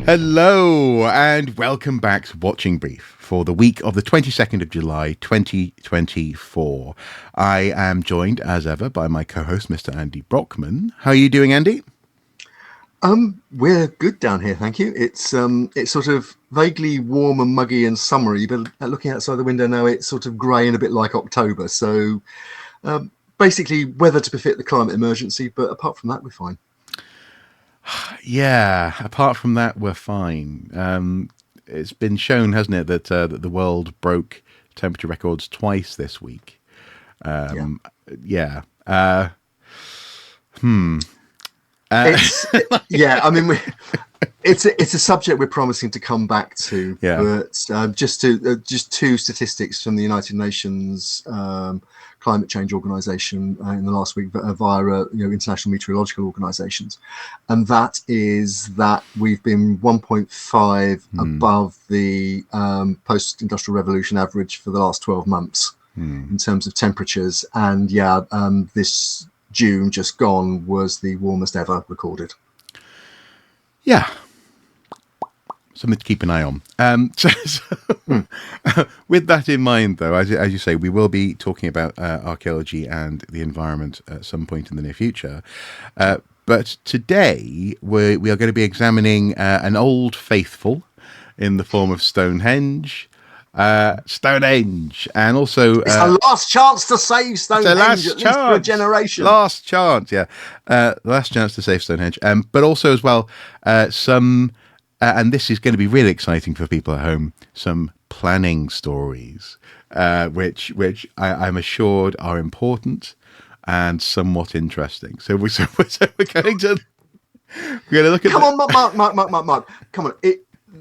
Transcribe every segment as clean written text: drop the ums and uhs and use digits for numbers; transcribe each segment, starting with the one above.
Hello and welcome back to Watching Brief for the week of the 22nd of July 2024. I am joined as ever by my co-host Mr. Andy Brockman. How are you doing, Andy? We're good down here, thank you. It's sort of vaguely warm and muggy and summery, but looking outside the window now, it's sort of grey and a bit like October. So basically weather to befit the climate emergency, but apart from that, we're fine. Yeah, apart from that, we're fine. It's been shown, hasn't it, that the world broke temperature records twice this week. Yeah. I mean, it's a subject we're promising to come back to. Yeah. But just two statistics from the United Nations Climate Change Organization in the last week via international meteorological organizations, and that is that we've been 1.5 above the post-industrial revolution average for the last 12 months in terms of temperatures, and this June just gone was the warmest ever recorded. Yeah. Something to keep an eye on. With that in mind, though, as you say, we will be talking about archaeology and the environment at some point in the near future. But today, we are going to be examining an old faithful in the form of Stonehenge. And also it's the last chance to save Stonehenge, at least for a generation. Last chance, yeah. Last chance to save Stonehenge. But also as well, some, and this is going to be really exciting for people at home, some planning stories, which I'm assured are important and somewhat interesting. So we're going to look at. Come on, Marc. Come on.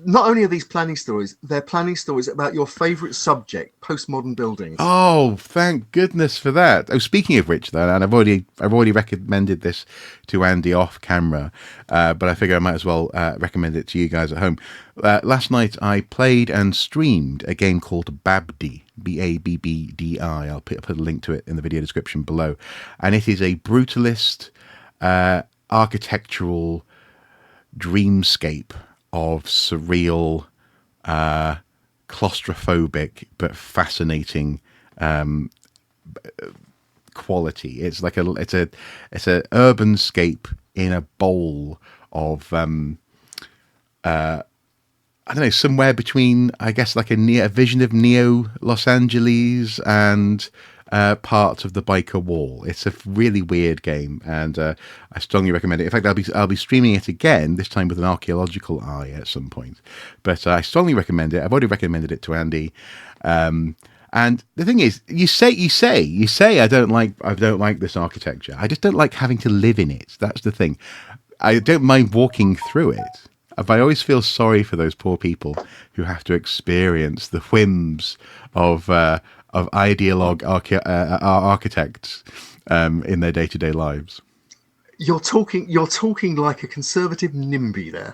Not only are these planning stories, they're planning stories about your favourite subject, postmodern buildings. Oh, thank goodness for that. Oh, speaking of which, though, and I've already recommended this to Andy off camera, but I figure I might as well recommend it to you guys at home. Last night I played and streamed a game called Babbdi, Babbdi. I'll put a link to it in the video description below, and it is a brutalist architectural dreamscape of surreal, claustrophobic but fascinating quality. It's like it's a urban scape in a bowl of I don't know, somewhere between, I guess, like a vision of Neo Los Angeles and part of the Biker Wall. It's a really weird game, and I strongly recommend it. In fact, I'll be streaming it again, this time with an archaeological eye at some point. But I strongly recommend it. I've already recommended it to Andy. And the thing is, you say I don't like this architecture. I just don't like having to live in it. That's the thing. I don't mind walking through it. But I always feel sorry for those poor people who have to experience the whims of ideologue architects in their day-to-day lives. You're talking like a conservative NIMBY there.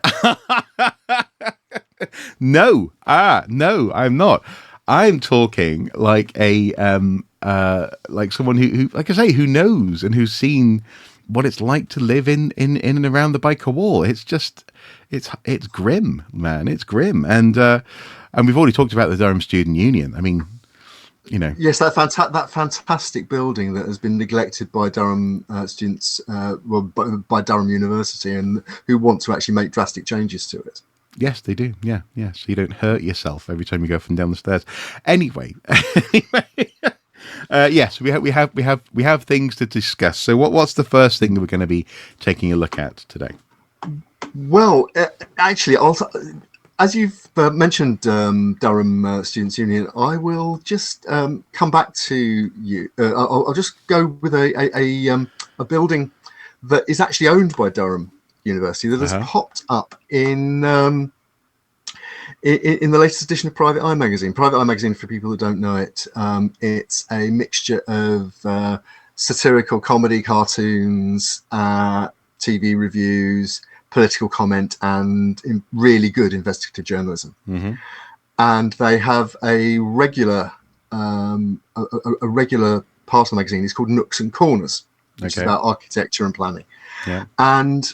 No, I'm not. I'm talking like like someone who, like I say, who knows and who's seen what it's like to live in and around the Biker Wall. It's just, it's grim, man. It's grim, and we've already talked about the Durham Student Union. I mean, you know, yes, that fantastic building that has been neglected by Durham students, by Durham University, and who want to actually make drastic changes to it. Yes, they do. Yeah. So you don't hurt yourself every time you go up and down the stairs. Anyway. Yes, we have things to discuss. So what's the first thing that we're going to be taking a look at today? Well, actually, as you've mentioned, Durham Students' Union, I will just come back to you. I'll just go with a building that is actually owned by Durham University that has popped up in the latest edition of Private Eye magazine. Private Eye magazine, for people who don't know it, it's a mixture of satirical comedy, cartoons, TV reviews, political comment, and really good investigative journalism. Mm-hmm. And they have a regular part of the magazine. It's called Nooks and Corners, which is about architecture and planning. Yeah. And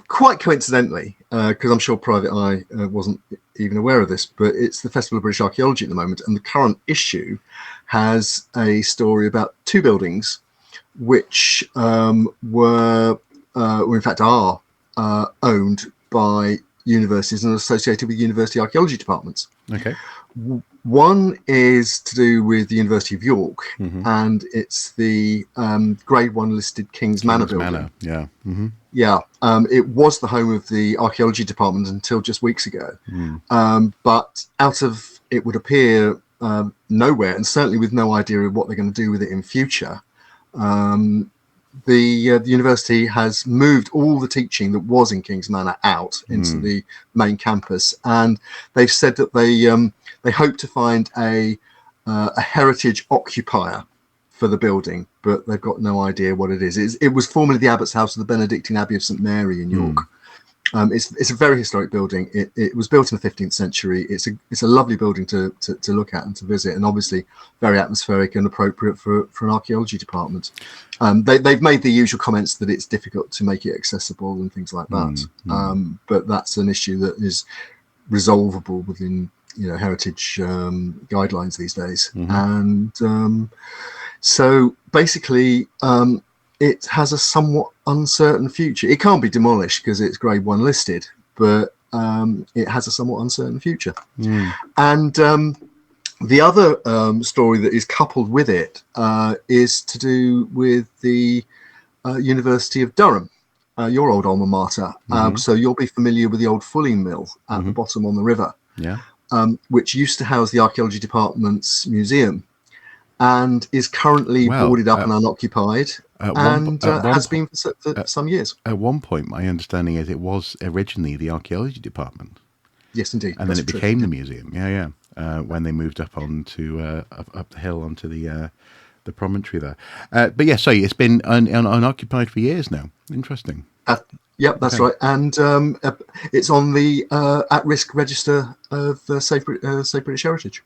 quite coincidentally, because I'm sure Private Eye wasn't even aware of this, but it's the Festival of British Archaeology at the moment, and the current issue has a story about two buildings which were in fact are owned by universities and associated with university archaeology departments. Okay. One is to do with the University of York, and it's the Grade 1 listed King's Manor building. Yeah. Yeah, it was the home of the archaeology department until just weeks ago. But out of, it would appear, nowhere, and certainly with no idea of what they're going to do with it in future, the university has moved all the teaching that was in King's Manor out into the main campus, and they've said that they hope to find a heritage occupier for the building, but they've got no idea what it is. It was formerly the Abbot's House of the Benedictine Abbey of St Mary in York. It's a very historic building. It was built in the 15th century. It's a lovely building to look at and to visit, and obviously very atmospheric and appropriate for an archaeology department. They've made the usual comments that it's difficult to make it accessible and things like that, but that's an issue that is resolvable within heritage guidelines these days. And so basically it has a somewhat uncertain future. It can't be demolished because it's Grade 1 listed, but it has a somewhat uncertain future. And the other story that is coupled with it is to do with the University of Durham, your old alma mater. So you'll be familiar with the old fulling mill at the bottom on the river, which used to house the archaeology department's museum, and is currently boarded up and unoccupied, and has been for some years. At one point, my understanding is it was originally the archaeology department. Yes, indeed. And then it became the museum. When they moved up onto up the hill onto the promontory there. But yeah, so it's been unoccupied for years now. Interesting. Yep, that's right. And it's on the at-risk register of Safe British Heritage.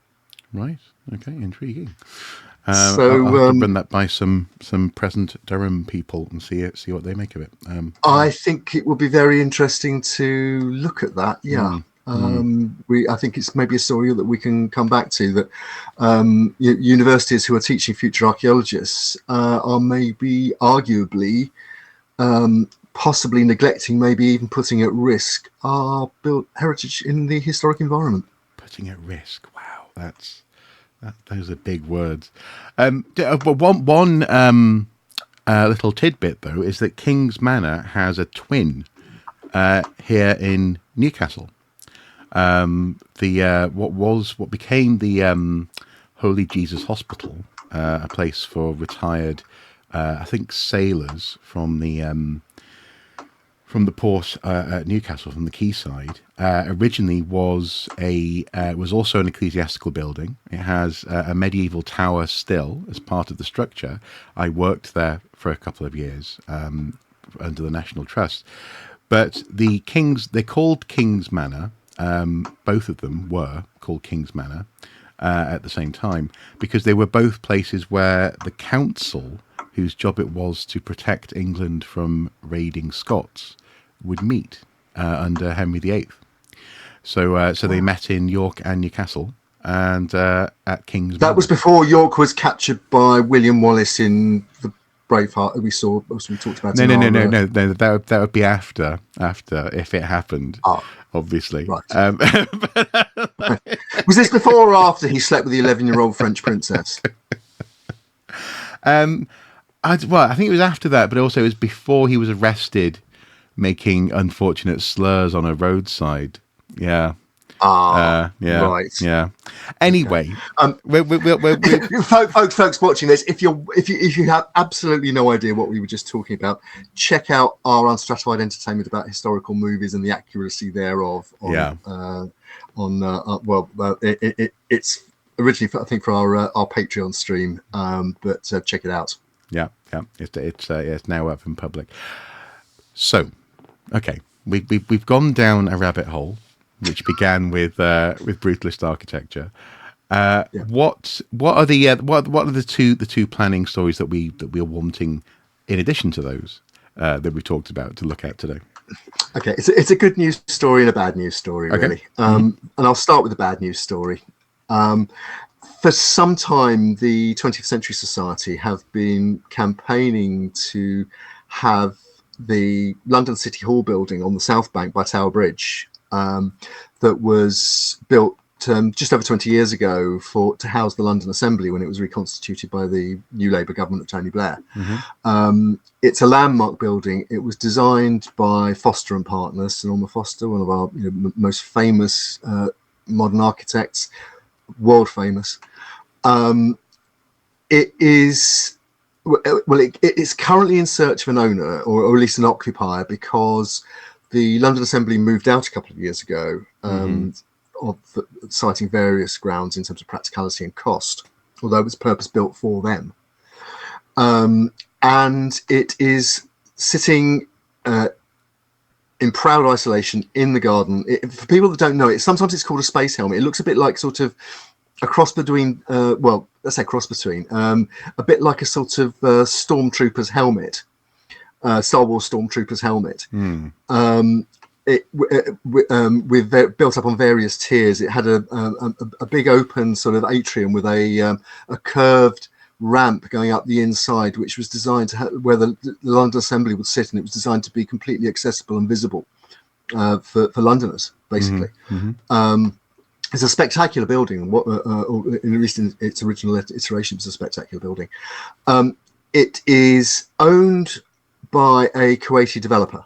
Right. Okay. Intriguing. So I'll have to run that by some present Durham people and see what they make of it. I think it will be very interesting to look at that. Yeah. I think it's maybe a story that we can come back to, that universities who are teaching future archaeologists are maybe arguably possibly neglecting, maybe even putting at risk our built heritage in the historic environment. Putting at risk. Wow. Those are big words. But one little tidbit, though, is that King's Manor has a twin here in Newcastle. What became the Holy Jesus Hospital, a place for retired, I think, sailors from the port at Newcastle, from the quayside, originally was also an ecclesiastical building. It has a medieval tower still as part of the structure. I worked there for a couple of years under the National Trust. But they're called King's Manor. Both of them were called King's Manor at the same time, because they were both places where the council, whose job it was to protect England from raiding Scots, would meet under Henry VIII. So they met in York and Newcastle, and at King's Manor. That was before York was captured by William Wallace in the Braveheart that we talked about. No. That would be after if it happened. Obviously. Right. Was this before or after he slept with the 11-year-old French princess? I think it was after that, but also it was before he was arrested making unfortunate slurs on a roadside. Yeah. Right. Yeah. Anyway, folks watching this, if you have absolutely no idea what we were just talking about, check out our Unstratified Entertainment about historical movies and the accuracy thereof. It's originally I think for our Patreon stream, but check it out. Yeah. It's now up in public. So, okay, we've gone down a rabbit hole, which began with brutalist architecture. What are the two planning stories that we are wanting, in addition to those that we talked about, to look at today? Okay, it's a good news story and a bad news story, Okay. really. And I'll start with the bad news story. For some time, the 20th Century Society have been campaigning to have the London City Hall building on the South Bank by Tower Bridge, that was built just over 20 years ago to house the London Assembly when it was reconstituted by the new Labour government of Tony Blair. It's a landmark building. It was designed by Foster and Partners, Sir Norman Foster, one of our most famous modern architects, world famous. It is it's currently in search of an owner, or at least an occupier, because the London Assembly moved out a couple of years ago, citing various grounds in terms of practicality and cost, although it was purpose built for them. And it is sitting in proud isolation in the garden. For people that don't know it, sometimes it's called a space helmet. It looks a bit like sort of a cross between, let's say cross between, a bit like a sort of stormtrooper's helmet, Star Wars stormtrooper's helmet. With built up on various tiers. It had a big open sort of atrium with a curved ramp going up the inside, which was designed to where the London Assembly would sit, and it was designed to be completely accessible and visible for Londoners, basically. It's a spectacular building. Or at least in its original iteration, it's a spectacular building. It is owned by a Kuwaiti developer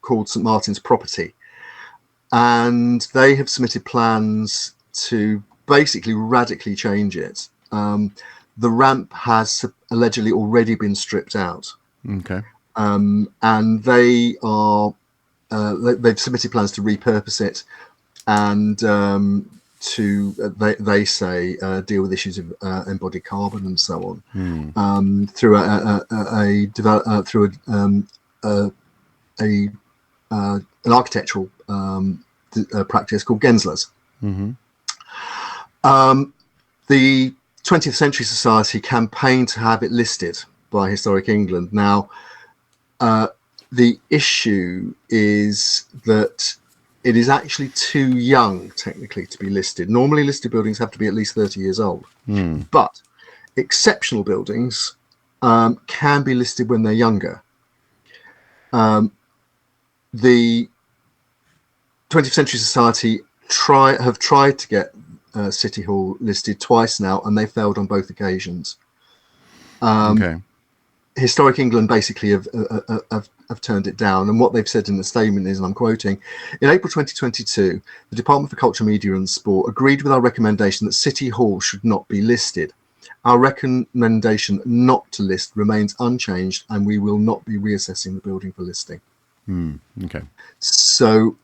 called St Martin's Property, and they have submitted plans to basically radically change it. The ramp has allegedly already been stripped out. Okay. And they are they've submitted plans to repurpose it, and they say deal with issues of embodied carbon and so on, through an architectural practice called Gensler's. The 20th Century Society campaigned to have it listed by Historic England. Now, the issue is that it is actually too young, technically, to be listed. Normally, listed buildings have to be at least 30 years old. But exceptional buildings can be listed when they're younger. The 20th Century Society have tried to get City Hall listed twice now, and they failed on both occasions. Historic England basically have turned it down, and what they've said in the statement is, and I'm quoting, in April 2022, the Department for Culture, Media and Sport agreed with our recommendation that City Hall should not be listed. Our recommendation not to list remains unchanged, and we will not be reassessing the building for listing. Okay. So,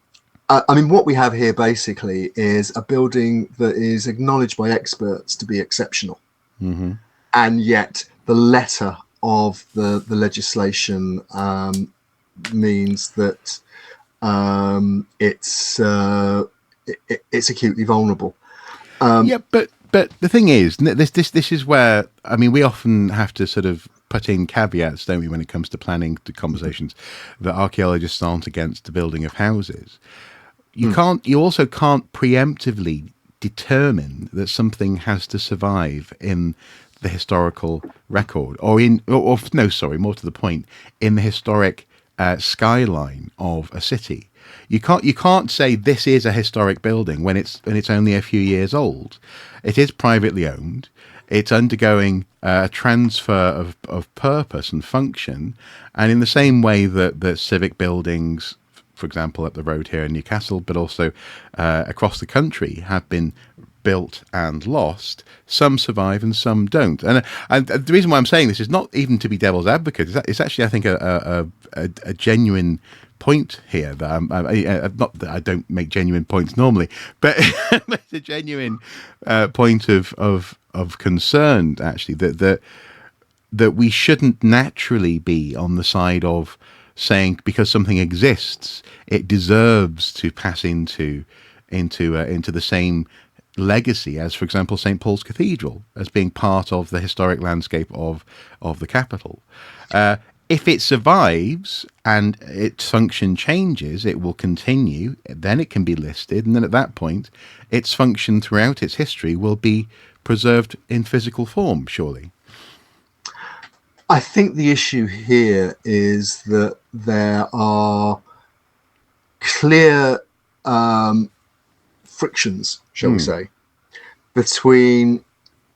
I mean, what we have here basically is a building that is acknowledged by experts to be exceptional, and yet the letter of the legislation means that it's acutely vulnerable. But the thing is, this is where, I mean, we often have to sort of put in caveats, don't we, when it comes to planning the conversations, that archaeologists aren't against the building of houses. You also can't preemptively determine that something has to survive in the historical record, more to the point, in the historic skyline of a city. You can't say this is a historic building when it's only a few years old. It is privately owned. It's undergoing a transfer of purpose and function, and in the same way that civic buildings, for example, up the road here in Newcastle, but also across the country, have been built and lost, some survive and some don't. And the reason why I'm saying this is not even to be devil's advocate. It's actually, I think, a genuine point here. That not that I don't make genuine points normally, but it's a genuine point of concern, actually, that we shouldn't naturally be on the side of saying because something exists, it deserves to pass into the same legacy as, for example, St. Paul's Cathedral, as being part of the historic landscape of the capital. If it survives and its function changes, it will continue. Then it can be listed, and then at that point, its function throughout its history will be preserved in physical form. Surely. I think the issue here is that there are clear frictions, shall we say, between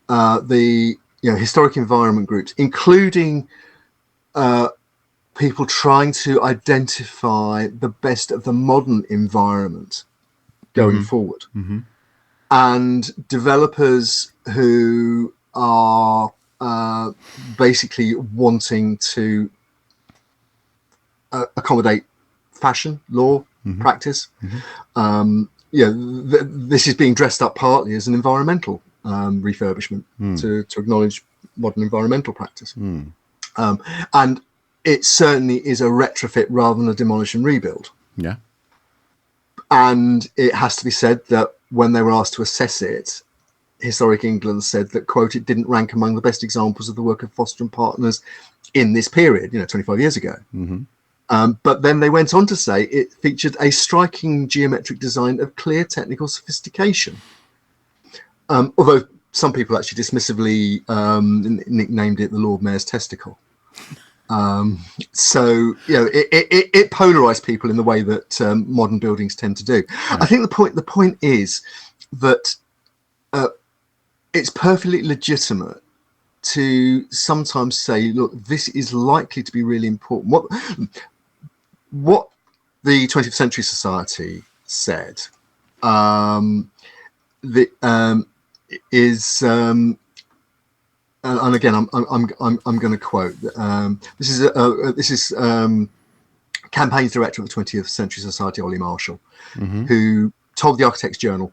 the historic environment groups, including people trying to identify the best of the modern environment going forward, and developers who are basically wanting to accommodate fashion, law, practice. This is being dressed up partly as an environmental refurbishment to acknowledge modern environmental practice. And it certainly is a retrofit rather than a demolish and rebuild. Yeah. And it has to be said that when they were asked to assess it, Historic England said that, quote, it didn't rank among the best examples of the work of Foster and Partners in this period, 25 years ago. But then they went on to say it featured a striking geometric design of clear technical sophistication. Although some people actually dismissively nicknamed it the Lord Mayor's testicle. So it polarized people in the way that modern buildings tend to do. Yeah. I think the point is that it's perfectly legitimate to sometimes say, look, this is likely to be really important. What the 20th Century Society said is, and again, I'm going to quote. This is campaigns director of the 20th Century Society, Ollie Marshall, who told the Architects Journal,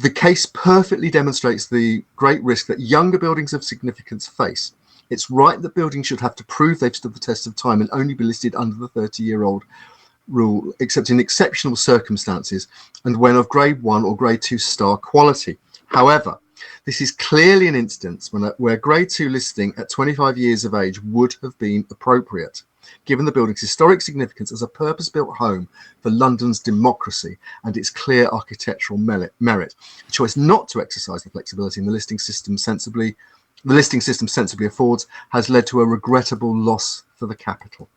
the case perfectly demonstrates the great risk that younger buildings of significance face. It's right that buildings should have to prove they've stood the test of time and only be listed under the 30-year-old rule, except in exceptional circumstances and when of grade 1 or grade 2 star quality. However, this is clearly an instance where grade 2 listing at 25 years of age would have been appropriate, given the building's historic significance as a purpose-built home for London's democracy and its clear architectural merit. The choice not to exercise the flexibility in the listing system sensibly affords has led to a regrettable loss for the capital.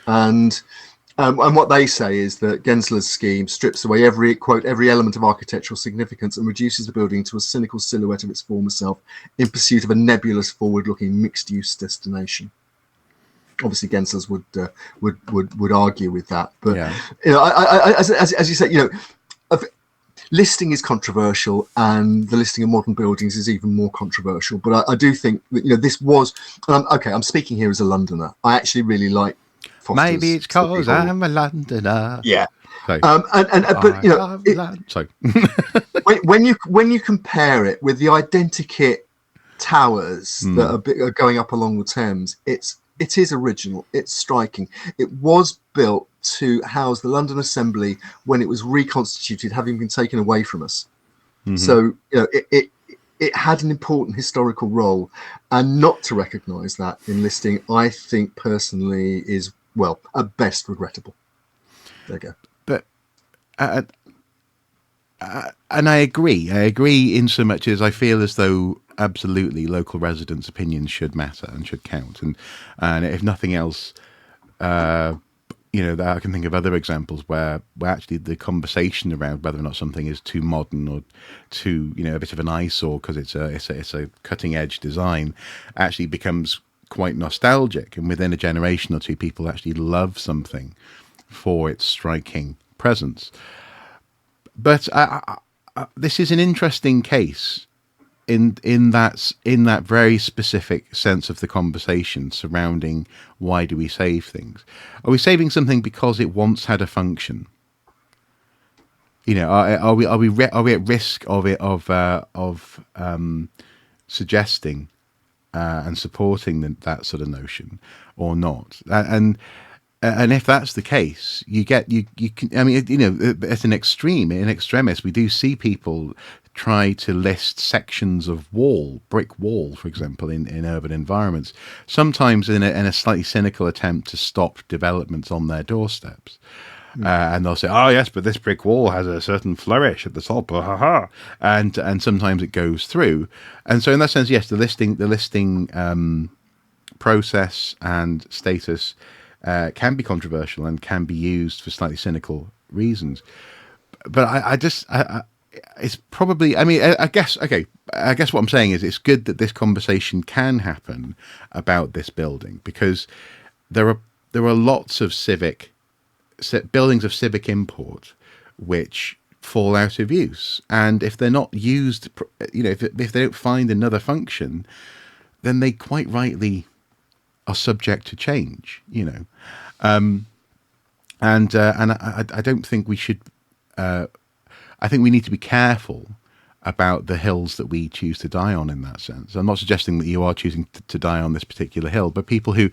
And what they say is that Gensler's scheme strips away every element of architectural significance and reduces the building to a cynical silhouette of its former self in pursuit of a nebulous, forward-looking mixed-use destination. Obviously, Gensler's would argue with that, but yeah. As you say, listing is controversial, and the listing of modern buildings is even more controversial. But I do think that this was okay. I'm speaking here as a Londoner. I actually really like Foster's. Maybe it's because I'm a Londoner. Yeah. So, but when you compare it with the identikit towers that are going up along the Thames, it is original. It's striking. It was built to house the London Assembly when it was reconstituted, having been taken away from us. So it had an important historical role, and not to recognise that in listing, I think personally is, well, at best regrettable. There you go. But and I agree. I agree in so much as I feel as though absolutely local residents' opinions should matter and should count. And if nothing else, I can think of other examples where actually the conversation around whether or not something is too modern or too, a bit of an eyesore because it's a cutting edge design actually becomes quite nostalgic. And within a generation or two, people actually love something for its striking presence. But this is an interesting case in that very specific sense of the conversation surrounding why do we save things? Are we saving something because it once had a function? Are we at risk of suggesting and supporting that sort of notion or not? And if that's the case, you can. I mean, at an extreme, in extremis, we do see people try to list sections of brick wall, for example, in urban environments, sometimes in a slightly cynical attempt to stop developments on their doorsteps. And they'll say, "Oh yes, but this brick wall has a certain flourish at the top," and sometimes it goes through. And so, in that sense, yes, the listing process and status can be controversial and can be used for slightly cynical reasons. But it's probably, I mean, I guess what I'm saying is it's good that this conversation can happen about this building, because there are lots of buildings of civic import which fall out of use, and if they're not used, if they don't find another function, then they quite rightly are subject to change, and I don't think we should. I think we need to be careful about the hills that we choose to die on in that sense. I'm not suggesting that you are choosing to die on this particular hill, but people who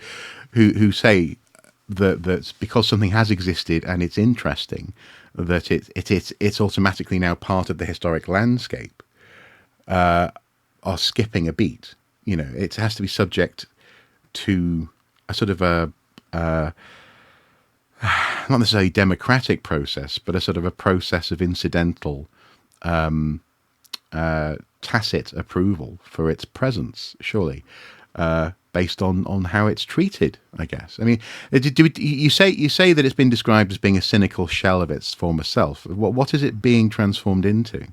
say that because something has existed and it's interesting, that it's automatically now part of the historic landscape, are skipping a beat. It has to be subject to a sort of not necessarily democratic process, but a sort of a process of incidental, tacit approval for its presence, surely, based on how it's treated, I guess. I mean, you say that it's been described as being a cynical shell of its former self. What is it being transformed into?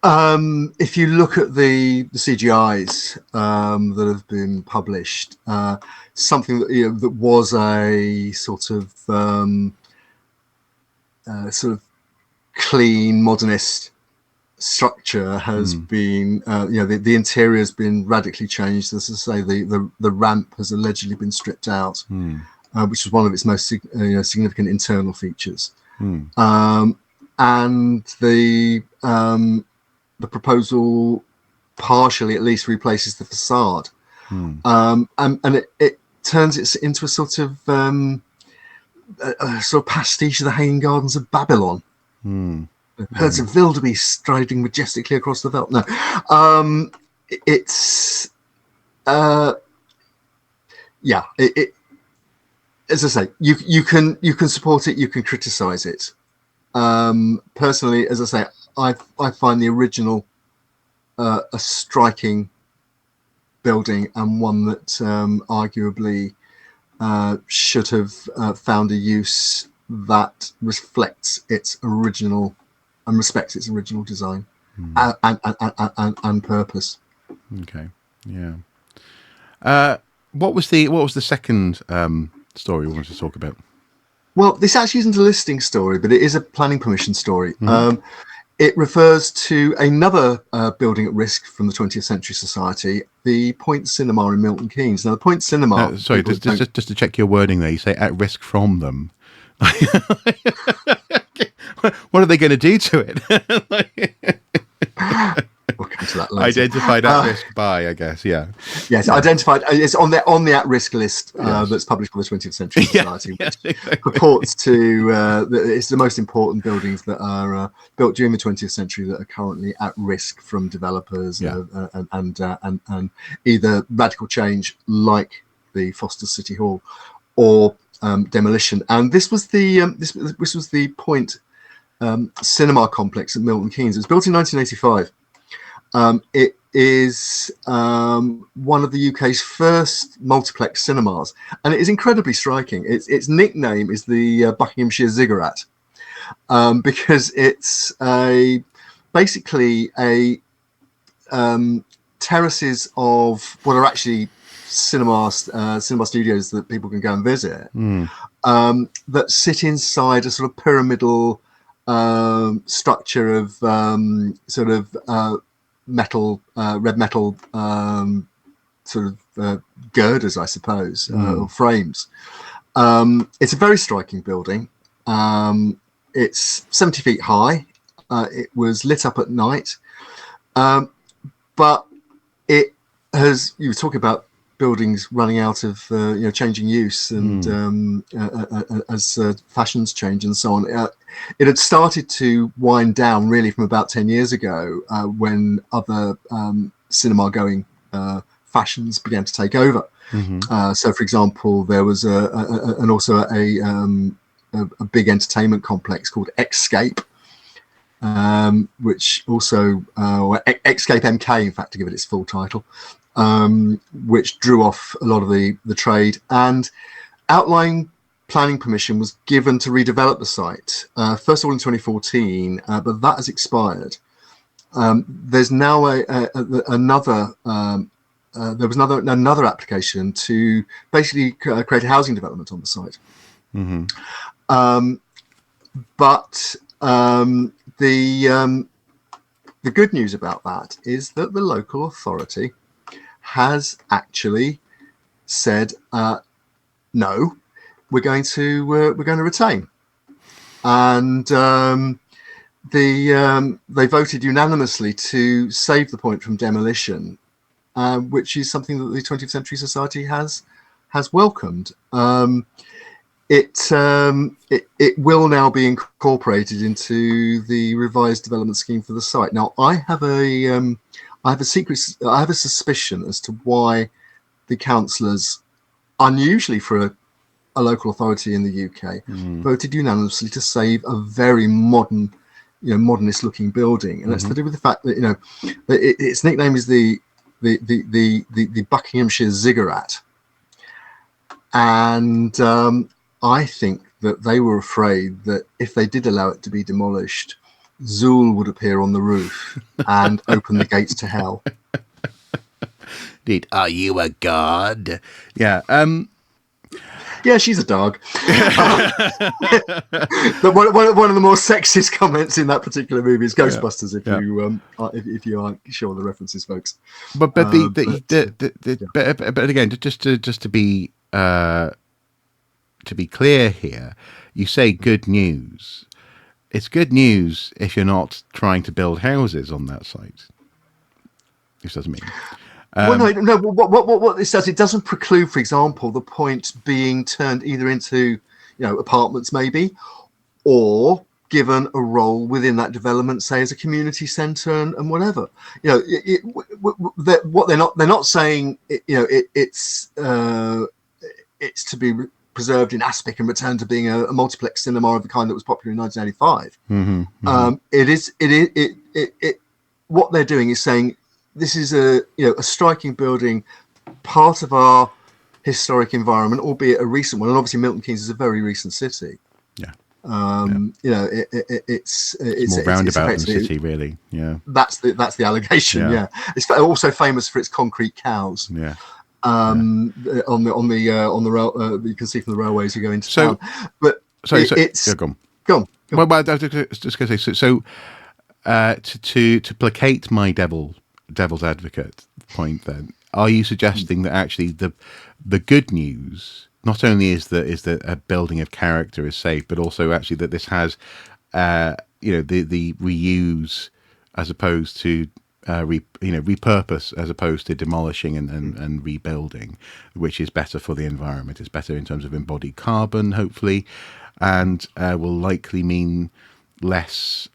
If you look at the CGIs that have been published, something that that was a sort of clean modernist structure has been, the interior has been radically changed. As I say, the ramp has allegedly been stripped out, which is one of its most significant internal features, and the proposal partially, at least, replaces the facade, and it turns it into a sort of pastiche of the Hanging Gardens of Babylon. Herds of wildebeest striding majestically across the veldt. No, it's as I say, you can support it, you can criticize it. Personally, as I say, I find the original a striking building, and one that arguably should have found a use that reflects its original and respects its original design and purpose. Okay, yeah. What was the second story we wanted to talk about? Well, this actually isn't a listing story, but it is a planning permission story. It refers to another building at risk from the 20th Century Society, the Point Cinema in Milton Keynes. Now, the Point Cinema... sorry, just to check your wording there, you say at risk from them. What are they going to do to it? We'll come to that later. Identified at risk by, I guess, yeah. Yes, identified. It's on the at-risk list that's published by the 20th Century Society, which purports to it's the most important buildings that are built during the 20th century that are currently at risk from developers and either radical change, like the Foster City Hall, or demolition. And this was the this was the Point Cinema complex at Milton Keynes. It was built in 1985. It is one of the UK's first multiplex cinemas, and it is incredibly striking. Its nickname is the Buckinghamshire Ziggurat, because it's basically terraces of what are actually cinema studios that people can go and visit, that sit inside a sort of pyramidal structure of metal, red metal girders, I suppose, or frames. It's a very striking building. It's 70 feet high. It was lit up at night, but it has. You were talking about buildings running out of changing use, and as fashions change and so on. It had started to wind down really from about 10 years ago, when other cinema-going fashions began to take over. So, for example, there was also a big entertainment complex called Xscape, which also Xscape MK, in fact, to give it its full title, which drew off a lot of the trade, and outline planning permission was given to redevelop the site. First of all in 2014, but that has expired. There's now another application to basically create a housing development on the site. But the good news about that is that the local authority has actually said, no, we're going to retain, and they voted unanimously to save the point from demolition, which is something that the 20th Century Society has welcomed. It will now be incorporated into the revised development scheme for the site. Now, I have a suspicion as to why the councillors, unusually for a local authority in the UK, voted unanimously to save a very modern, modernist-looking building, and that's to do with the fact that its nickname is the Buckinghamshire Ziggurat, and I think that they were afraid that if they did allow it to be demolished, Zool would appear on the roof and open the gates to hell. Are you a god? Yeah. Yeah, she's a dog. But one of the more sexist comments in that particular movie is Ghostbusters. If you aren't sure of the references, folks. But again, just to be clear here, you say good news. It's good news if you're not trying to build houses on that site. This doesn't mean. No. What this does, it doesn't preclude, for example, the point being turned either into, apartments maybe, or given a role within that development, say as a community centre and whatever. What they're not saying. It's to be preserved in aspic and returned to being a multiplex cinema of the kind that was popular in 1985. What they're doing is saying, this is a striking building, part of our historic environment, albeit a recent one. And obviously, Milton Keynes is a very recent city. Yeah. It's more roundabout than city, really. Yeah. That's the allegation. Yeah. It's also famous for its concrete cows. Yeah. On the rail, you can see from the railways you go into town. But go on. Go on. Well, I was just going to say to placate my devil's advocate point, then, are you suggesting that actually the good news not only is that a building of character is safe, but also actually that this has the reuse as opposed to repurpose as opposed to demolishing and rebuilding, which is better for the environment. It's better in terms of embodied carbon, hopefully, and will likely mean less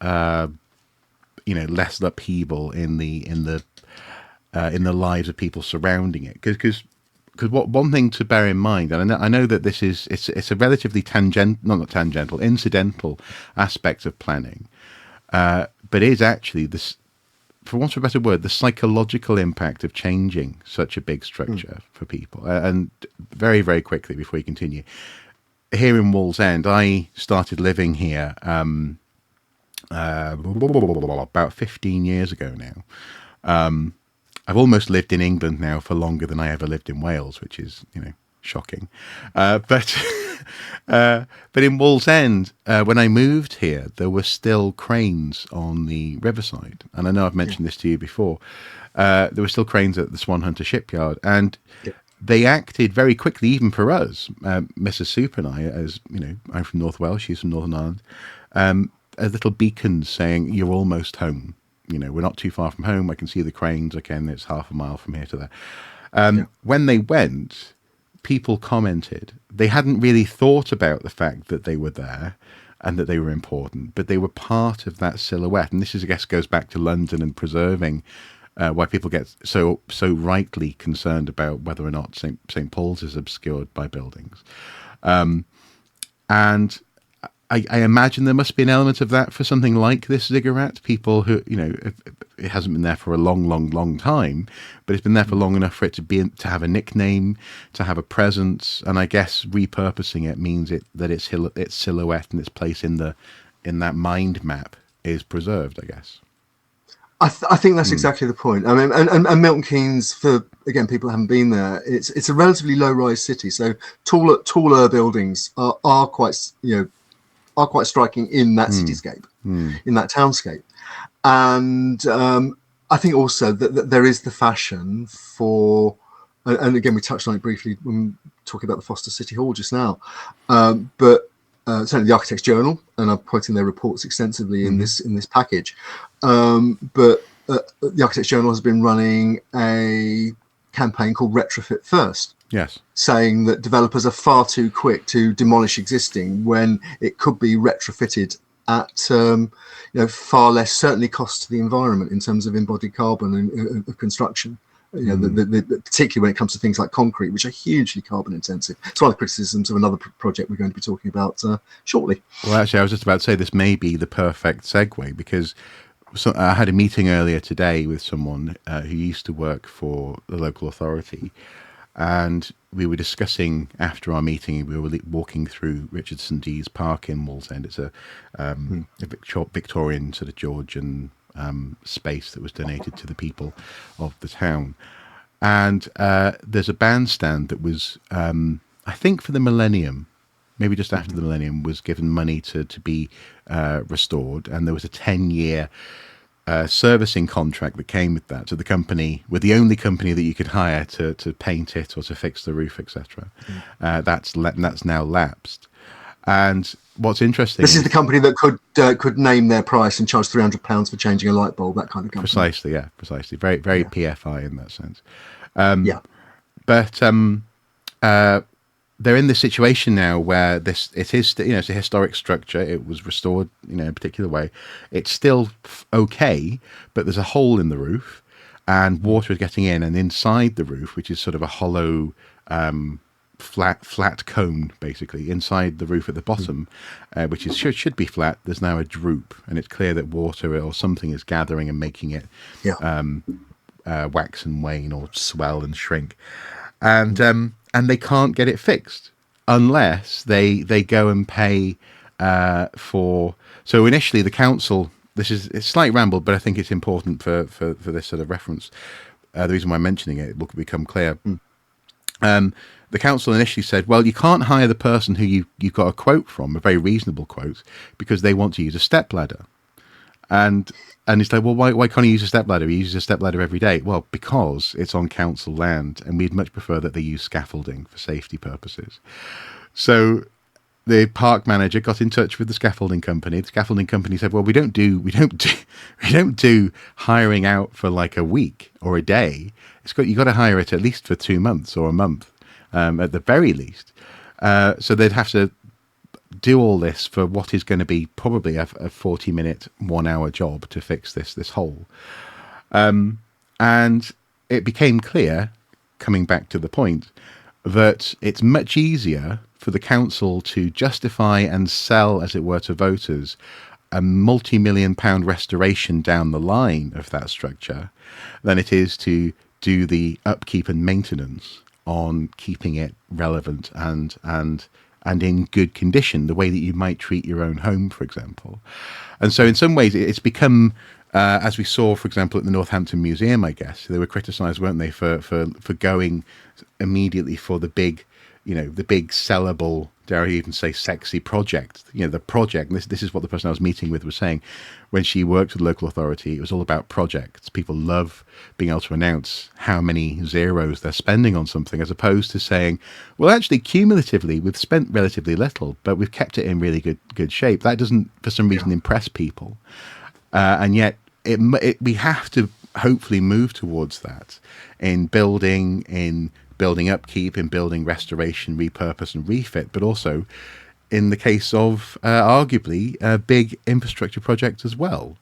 less upheaval in the lives of people surrounding it. Because one thing to bear in mind, and I know that it's a relatively incidental aspect of planning, but is actually this, for want of a better word, the psychological impact of changing such a big structure for people. And very, very quickly before we continue, here in Wallsend, I started living here about 15 years ago now. I've almost lived in England now for longer than I ever lived in Wales, which is, shocking. But in Wallsend, when I moved here, there were still cranes on the riverside. And I know I've mentioned this to you before. There were still cranes at the Swan Hunter shipyard. And they acted very quickly, even for us, Mrs. Soup and I, as, I'm from North Wales, she's from Northern Ireland, as little beacons saying, you're almost home. We're not too far from home. I can see the cranes. Again, it's half a mile from here to there. When they went, people commented they hadn't really thought about the fact that they were there, and that they were important, but they were part of that silhouette. And this is, I guess, goes back to London and preserving, why people get so rightly concerned about whether or not St Paul's is obscured by buildings. And I imagine there must be an element of that for something like this ziggurat. People who, it hasn't been there for a long time, but it's been there for long enough for it to have a nickname, to have a presence, and I guess repurposing it means that its silhouette and its place in that mind map is preserved, I guess. I think that's exactly the point. I mean, and Milton Keynes, for again people who haven't been there, it's a relatively low-rise city, so taller buildings are quite striking in that cityscape, in that townscape. And I think also that there is the fashion for, and again, we touched on it briefly when talking about the Foster City Hall just now, but certainly the Architects Journal, and I'm quoting their reports extensively in this package. But the Architects Journal has been running a campaign called Retrofit First. Yes. Saying that developers are far too quick to demolish existing when it could be retrofitted at far less certainly cost to the environment in terms of embodied carbon of construction. Particularly when it comes to things like concrete, which are hugely carbon intensive. It's one of the criticisms of another project we're going to be talking about shortly. Well, actually, I was just about to say this may be the perfect segue, because I had a meeting earlier today with someone who used to work for the local authority. And we were discussing after our meeting, we were walking through Richardson Dee's Park in Wallsend. It's a Victorian sort of Georgian space that was donated to the people of the town. And there's a bandstand that was, I think for the millennium, maybe just after the millennium, was given money to be restored. And there was a 10-year servicing contract that came with that. So the company were the only company that you could hire to paint it or to fix the roof, etc. That's now lapsed. And what's interesting, this is the company that could name their price and charge £300 for changing a light bulb, that kind of company. Precisely, yeah, precisely. Very PFI in that sense. But they're in this situation now where it's a historic structure. It was restored, in a particular way. It's still okay, but there's a hole in the roof, and water is getting in. And inside the roof, which is sort of a hollow, flat cone, basically inside the roof at the bottom, which should be flat. There's now a droop, and it's clear that water or something is gathering and making it wax and wane or swell and shrink. And they can't get it fixed unless they go and pay for. So initially, the council. It's a slight ramble, but I think it's important for this sort of reference. The reason why I'm mentioning it will become clear. The council initially said, well, you can't hire the person who you've got a quote from, a very reasonable quote, because they want to use a stepladder. And it's like, well, why can't he use a stepladder? He uses a stepladder every day. Well, because it's on council land, and we'd much prefer that they use scaffolding for safety purposes. So the park manager got in touch with the scaffolding company. The scaffolding company said, well, we don't do hiring out for like a week or a day. You got to hire it at least for 2 months or a month, at the very least. So they'd have to do all this for what is going to be probably a 40-minute, 1-hour job to fix this hole. And it became clear, coming back to the point, that it's much easier for the council to justify and sell, as it were, to voters a multi-million-pound restoration down the line of that structure than it is to do the upkeep and maintenance on keeping it relevant and in good condition, the way that you might treat your own home, for example. And so in some ways it's become, as we saw, for example, at the Northampton Museum, I guess, they were criticised, weren't they, for going immediately for the big sellable, dare I even say sexy project, the project. And this is what the person I was meeting with was saying. When she worked with the local authority, it was all about projects. People love being able to announce how many zeros they're spending on something, as opposed to saying, well, actually, cumulatively, we've spent relatively little, but we've kept it in really good shape. That doesn't, for some reason, impress people. And yet we have to hopefully move towards that in building upkeep, in building restoration, repurpose and refit, but also in the case of arguably a big infrastructure project as well.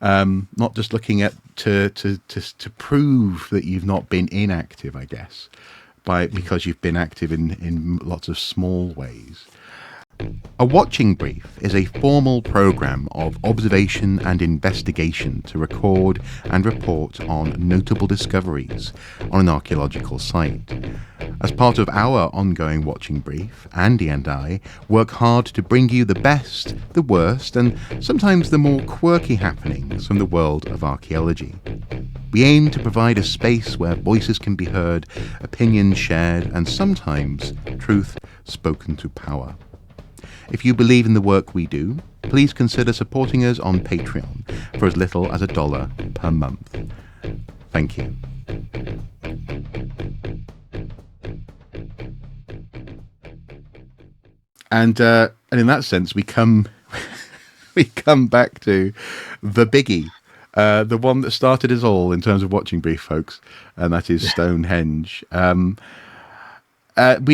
Not just looking at to prove that you've not been inactive, I guess, because you've been active in lots of small ways. A watching brief is a formal programme of observation and investigation to record and report on notable discoveries on an archaeological site. As part of our ongoing watching brief, Andy and I work hard to bring you the best, the worst, and sometimes the more quirky happenings from the world of archaeology. We aim to provide a space where voices can be heard, opinions shared, and sometimes truth spoken to power. If you believe in the work we do, please consider supporting us on Patreon for as little as $1 per month. Thank you. And in that sense, we come back to the biggie, the one that started us all in terms of watching brief, folks, and that is Stonehenge. We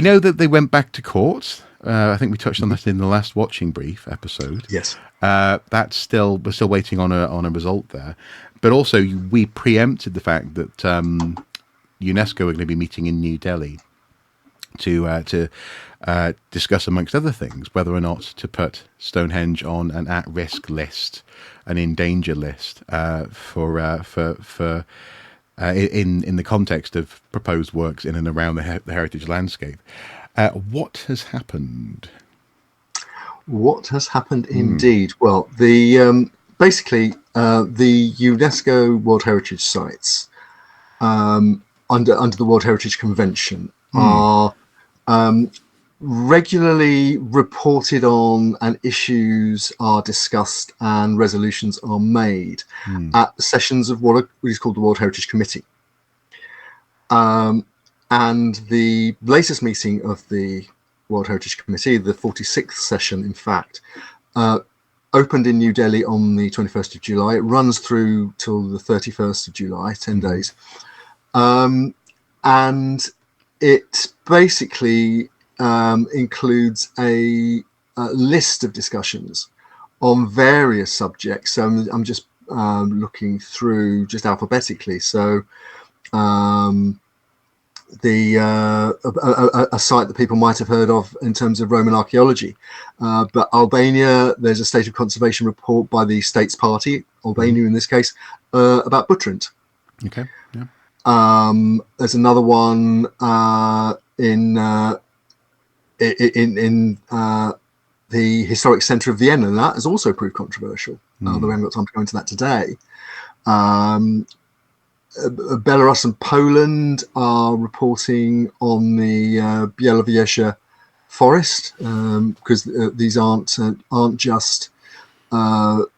know that they went back to court. I think we touched on that in the last watching brief episode. Yes. We're still waiting on a result there, but also we preempted the fact that UNESCO are going to be meeting in New Delhi to discuss, amongst other things, whether or not to put Stonehenge on an at-risk list, an in danger list in the context of proposed works in and around the heritage landscape. What has happened? What has happened indeed? Well, basically the UNESCO World Heritage Sites under the World Heritage Convention are regularly reported on, and issues are discussed and resolutions are made at sessions of what is called the World Heritage Committee. And the latest meeting of the World Heritage Committee, the 46th session, in fact, opened in New Delhi on the 21st of July. It runs through till the 31st of July, 10 days. And it basically includes a list of discussions on various subjects. So I'm just looking through just alphabetically. So a site that people might have heard of in terms of Roman archaeology, but Albania, there's a state of conservation report by the States Party, Albania in this case, about Butrint. Okay. Yeah. There's another one in the historic centre of Vienna, and that has also proved controversial. Although we haven't got time to go into that today. Belarus and Poland are reporting on the Białowieża forest, because these aren't just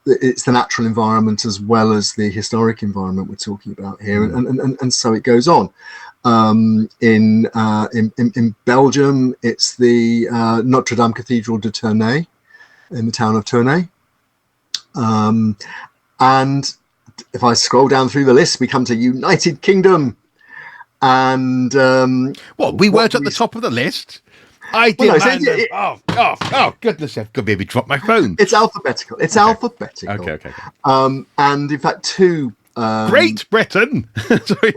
it's the natural environment as well as the historic environment we're talking about here, and so it goes on. In Belgium, it's the Notre Dame Cathedral de Tournai in the town of Tournai, and if I scroll down through the list, we come to United Kingdom, and we weren't at the top of the list. I did. Oh, goodness! I've got to maybe drop my phone. It's alphabetical. It's alphabetical. Okay. And in fact, Great Britain. Sorry.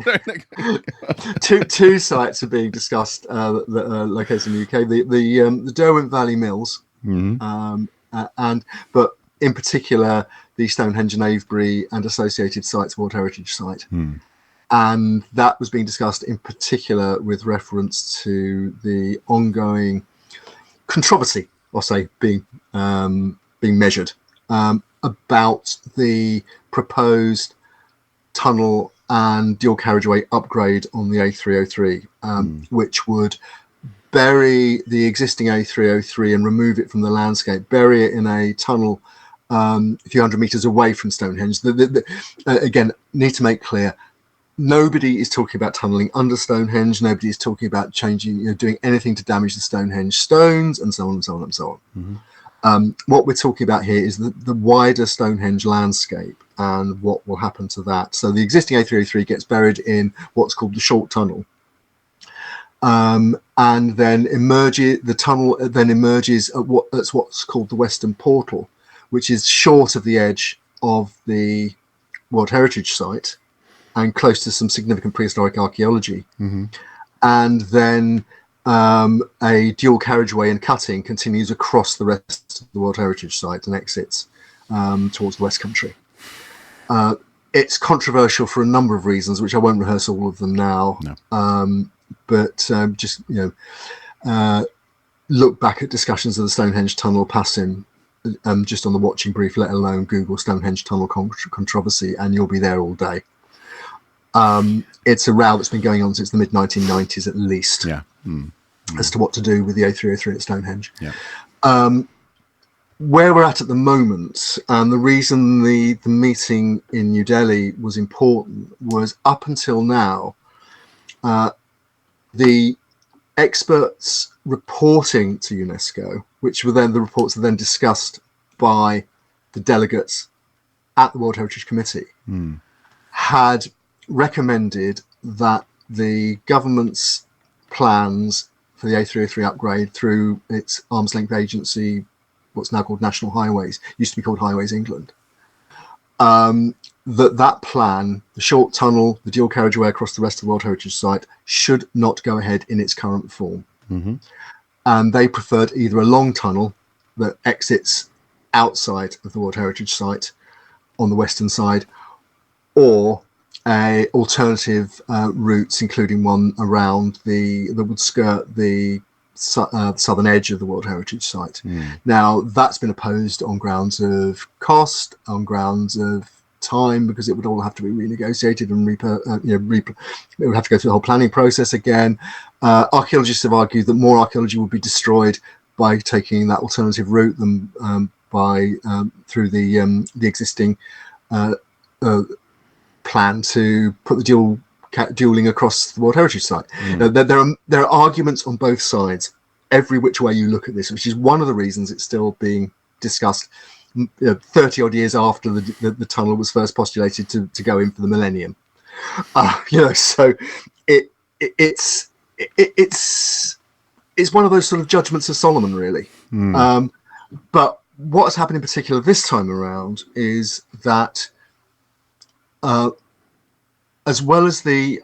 two sites are being discussed that are located in the UK. The Derwent Valley Mills, but in particular the Stonehenge and Avebury and associated sites World Heritage Site. And that was being discussed in particular with reference to the ongoing controversy, I'll say, being measured about the proposed tunnel and dual carriageway upgrade on the A303, which would bury the existing A303 and remove it from the landscape, bury it in a tunnel a few hundred meters away from Stonehenge. Again, need to make clear, nobody is talking about tunneling under Stonehenge. Nobody is talking about changing, doing anything to damage the Stonehenge stones, and so on and so on and so on. What we're talking about here is the wider Stonehenge landscape and what will happen to that. So the existing A303 gets buried in what's called the short tunnel. And then the tunnel then emerges at what's called the Western Portal, which is short of the edge of the World Heritage Site and close to some significant prehistoric archaeology. Mm-hmm. And then a dual carriageway and cutting continues across the rest of the World Heritage Site and exits towards the West Country. It's controversial for a number of reasons, which I won't rehearse all of them now. No. But just look back at discussions of the Stonehenge tunnel passing just on the watching brief, let alone Google Stonehenge tunnel controversy, and you'll be there all day. It's a row that's been going on since the mid-1990s at least. Yeah. As to what to do with the A303 at Stonehenge. Yeah. Where we're at the moment, and the reason the meeting in New Delhi was important was up until now, the experts reporting to UNESCO, which were then the reports are then discussed by the delegates at the World Heritage Committee, had recommended that the government's plans for the A303 upgrade through its arm's length agency, what's now called National Highways, used to be called Highways England, that plan, the short tunnel, the dual carriageway across the rest of the World Heritage Site, should not go ahead in its current form. Mm-hmm. And they preferred either a long tunnel that exits outside of the World Heritage Site on the western side, or alternative routes, including one around that would skirt the southern edge of the World Heritage Site. Now, that's been opposed on grounds of cost, on grounds of time, because it would all have to be renegotiated and it would have to go through the whole planning process again. Archaeologists have argued that more archaeology would be destroyed by taking that alternative route than through the existing plan to put the dueling across the World Heritage Site. Now, there are arguments on both sides, every which way you look at this, which is one of the reasons it's still being discussed 30 odd years after the tunnel was first postulated to go in for the millennium. So it's one of those sort of judgments of Solomon, really. But what has happened in particular this time around is that as well as the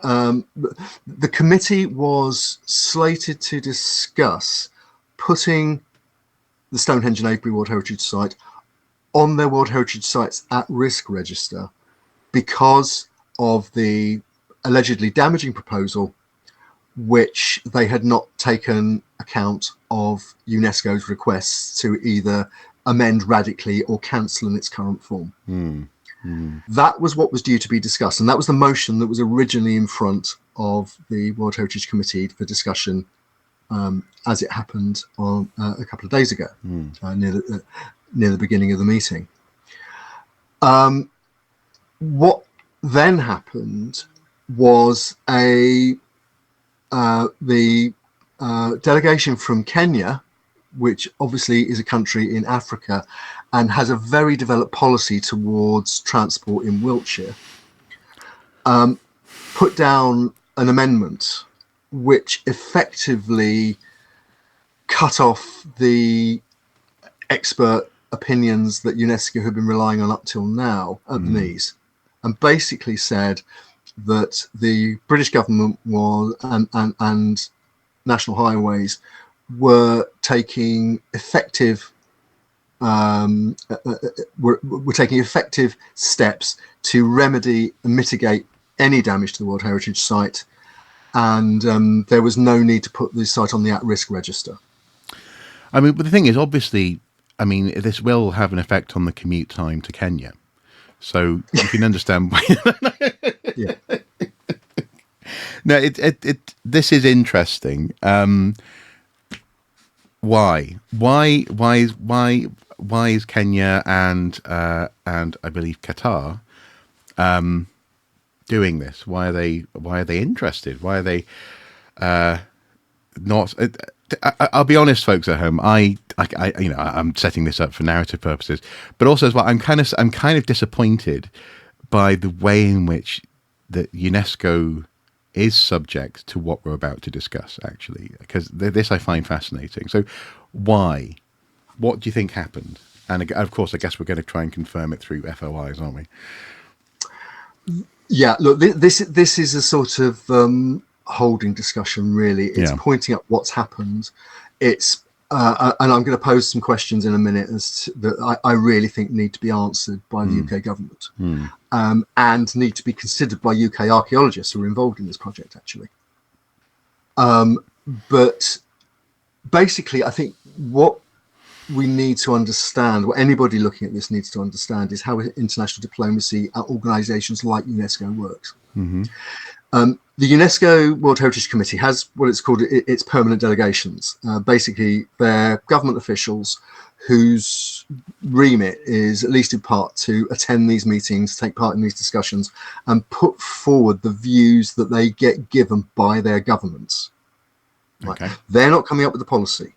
committee was slated to discuss putting the Stonehenge and Avebury World Heritage Site on their World Heritage Sites at Risk register because of the allegedly damaging proposal, which they had not taken account of UNESCO's requests to either amend radically or cancel in its current form. That was what was due to be discussed, and that was the motion that was originally in front of the World Heritage Committee for discussion as it happened on a couple of days ago, near the beginning of the meeting. What then happened was the delegation from Kenya, which obviously is a country in Africa and has a very developed policy towards transport in Wiltshire, put down an amendment which effectively cut off the expert opinions that UNESCO had been relying on up till now at the knees, and basically said that the British government was and National Highways were taking effective steps to remedy and mitigate any damage to the World Heritage Site, and there was no need to put the site on the at-risk register. I mean, but the thing is, obviously, I mean, this will have an effect on the commute time to Kenya, so you can understand why. Yeah. No, this is interesting. Why is Kenya and I believe Qatar doing this? Why are they interested? Why are they not? I'll be honest, folks at home. I'm setting this up for narrative purposes, but also as well, I'm kind of disappointed by the way in which that UNESCO is subject to what we're about to discuss, actually, because this I find fascinating. So why? What do you think happened? And of course, I guess we're going to try and confirm it through FOIs, aren't we? Yeah, look, this is a sort of holding discussion, really. It's pointing out what's happened. It's and I'm going to pose some questions in a minute that I really think need to be answered by the UK government and need to be considered by UK archaeologists who are involved in this project, actually. But basically, I think what we need to understand, what anybody looking at this needs to understand, is how international diplomacy at organisations like UNESCO works. The UNESCO World Heritage Committee has what it's called its permanent delegations. Basically, they're government officials whose remit is, at least in part, to attend these meetings, take part in these discussions, and put forward the views that they get given by their governments. Okay. Right? They're not coming up with the policy.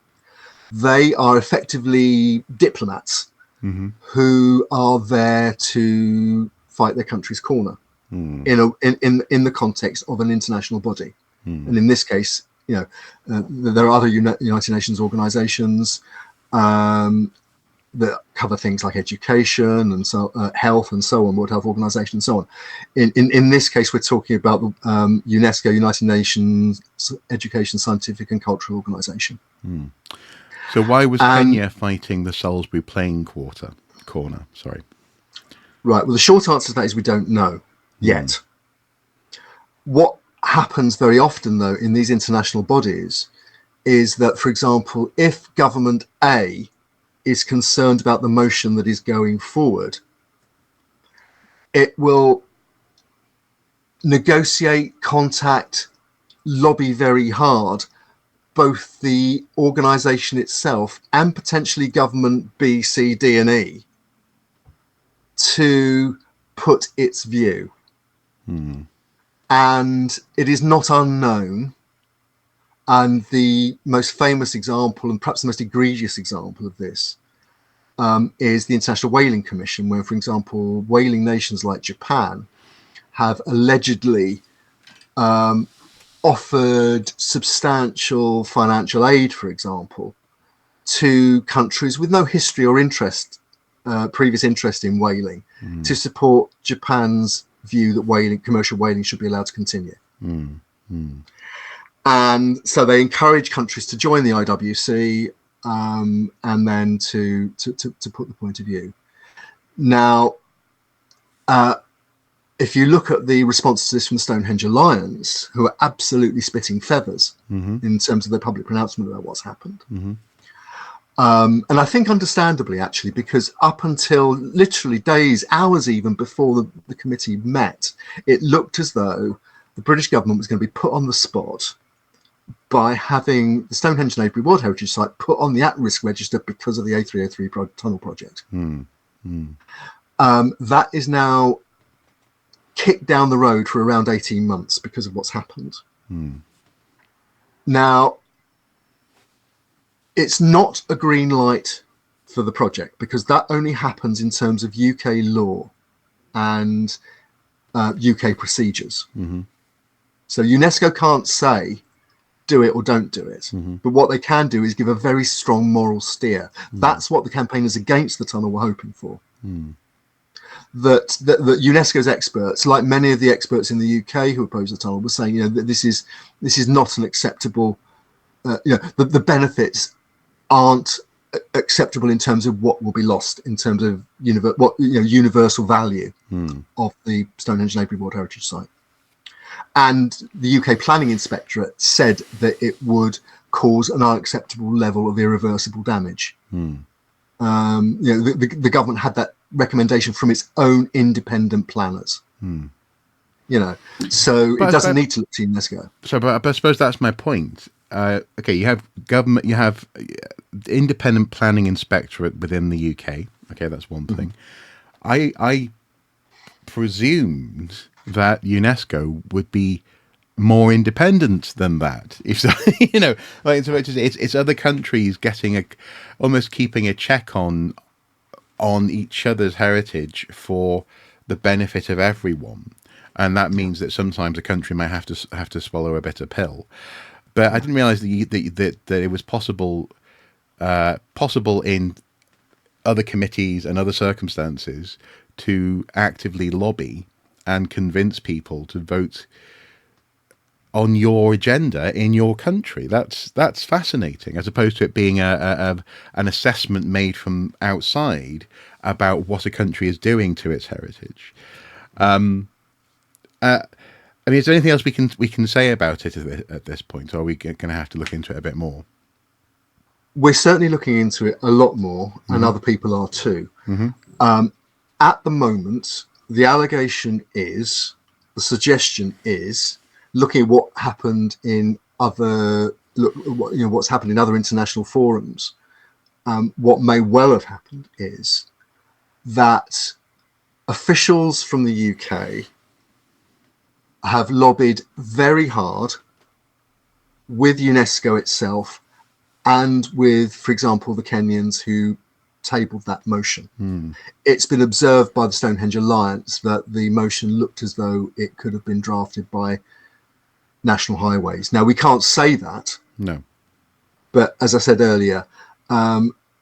They are effectively diplomats who are there to fight their country's corner in the context of an international body. And in this case, there are other United Nations organizations that cover things like education and so health and so on, World Health Organization and so on. In this case, we're talking about the UNESCO, United Nations Education, Scientific and Cultural Organization. So why was Kenya fighting the Salisbury Plain corner? Sorry. Right. Well, the short answer to that is we don't know yet. What happens very often, though, in these international bodies is that, for example, if government A is concerned about the motion that is going forward, it will negotiate, contact, lobby very hard both the organisation itself and potentially government B, C, D and E to put its view. And it is not unknown. And the most famous example, and perhaps the most egregious example of this, is the International Whaling Commission, where, for example, whaling nations like Japan have allegedly offered substantial financial aid, for example, to countries with no history or interest, previous interest in whaling, to support Japan's view that commercial whaling should be allowed to continue. And so they encourage countries to join the IWC and then to put the point of view. Now, if you look at the response to this from the Stonehenge Alliance, who are absolutely spitting feathers in terms of their public pronouncement about what's happened. And I think understandably, actually, because up until literally days, hours even before the committee met, it looked as though the British government was going to be put on the spot by having the Stonehenge Neighbourhood World Heritage Site put on the at-risk register because of the A303 tunnel project. That is now kicked down the road for around 18 months because of what's happened. Now, it's not a green light for the project because that only happens in terms of UK law and UK procedures. So UNESCO can't say do it or don't do it. But what they can do is give a very strong moral steer. That's what the campaigners against the tunnel were hoping for. That UNESCO's experts, like many of the experts in the UK who opposed the tunnel, were saying, that this is not an acceptable. The benefits aren't acceptable in terms of what will be lost in terms of universal value of the Stonehenge Neighbourhood World Heritage Site. And the UK Planning Inspectorate said that it would cause an unacceptable level of irreversible damage. The government had that recommendation from its own independent planners. So it doesn't need to look to UNESCO. So, but I suppose that's my point. Okay, you have government, you have independent planning inspectorate within the UK. Okay, that's one thing. I presumed that UNESCO would be more independent than that. If so, it's other countries getting almost keeping a check on each other's heritage for the benefit of everyone. and that means that sometimes a country may have to swallow a bitter pill. But I didn't realize that it was possible in other committees and other circumstances to actively lobby and convince people to vote on your agenda in your country. That's fascinating, as opposed to it being an assessment made from outside about what a country is doing to its heritage. I mean, is there anything else we can say about it at this point, or are we going to have to look into it a bit more? We're certainly looking into it a lot more, and other people are too. At the moment, the allegation is, the suggestion is, looking at what happened in what's happened in other international forums. What may well have happened is that officials from the UK have lobbied very hard with UNESCO itself and with, for example, the Kenyans who tabled that motion. It's been observed by the Stonehenge Alliance that the motion looked as though it could have been drafted by National Highways. Now, we can't say that. No. But as I said earlier,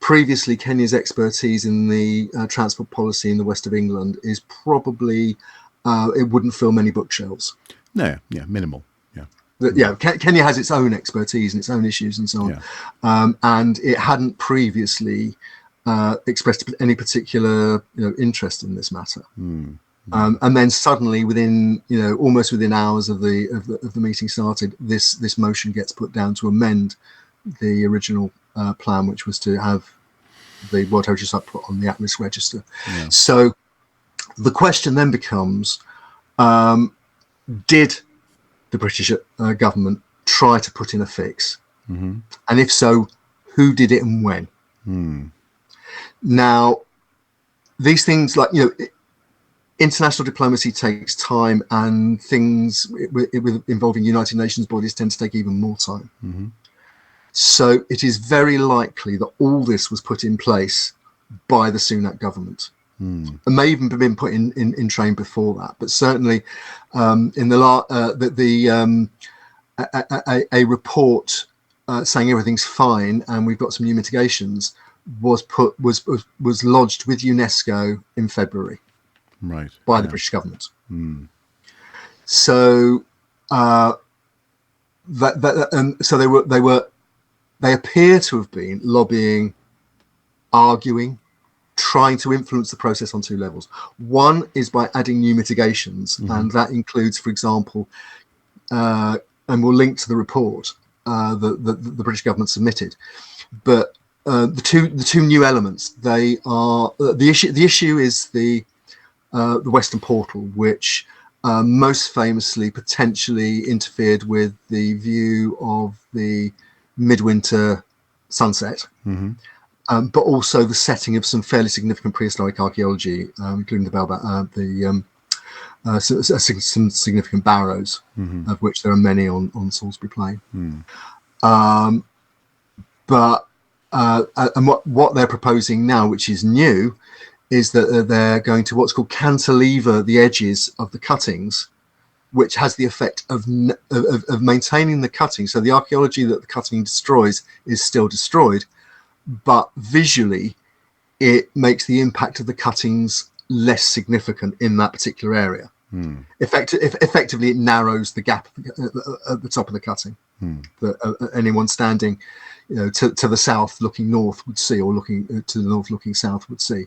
previously Kenya's expertise in the transport policy in the west of England is probably, it wouldn't fill many bookshelves. No, yeah, minimal. Kenya has its own expertise and its own issues and so on, and it hadn't previously expressed any particular interest in this matter. And then suddenly, within almost within hours of the meeting started, this motion gets put down to amend the original plan, which was to have the World Heritage Site put on the at-risk register. So the question then becomes, did the British government try to put in a fix? And if so, who did it and when? Now, these things, like, international diplomacy takes time, and things involving United Nations bodies tend to take even more time. So it is very likely that all this was put in place by the Sunak government. And may even have been put in train before that, but certainly in a report saying everything's fine and we've got some new mitigations was lodged with UNESCO in February, right, by the British government. So they appear to have been lobbying, arguing, trying to influence the process on two levels. One is by adding new mitigations, and that includes, for example, and we'll link to the report the British government submitted. But the two new elements, they are the issue. The issue is the Western Portal, which most famously potentially interfered with the view of the midwinter sunset. But also the setting of some fairly significant prehistoric archaeology, including some significant barrows, of which there are many on Salisbury Plain. And what they're proposing now, which is new, is that they're going to what's called cantilever the edges of the cuttings, which has the effect of maintaining the cutting. So the archaeology that the cutting destroys is still destroyed, but visually it makes the impact of the cuttings less significant in that particular area. Effectively, it narrows the gap at the top of the cutting that anyone standing to the south looking north would see, or looking to the north looking south would see.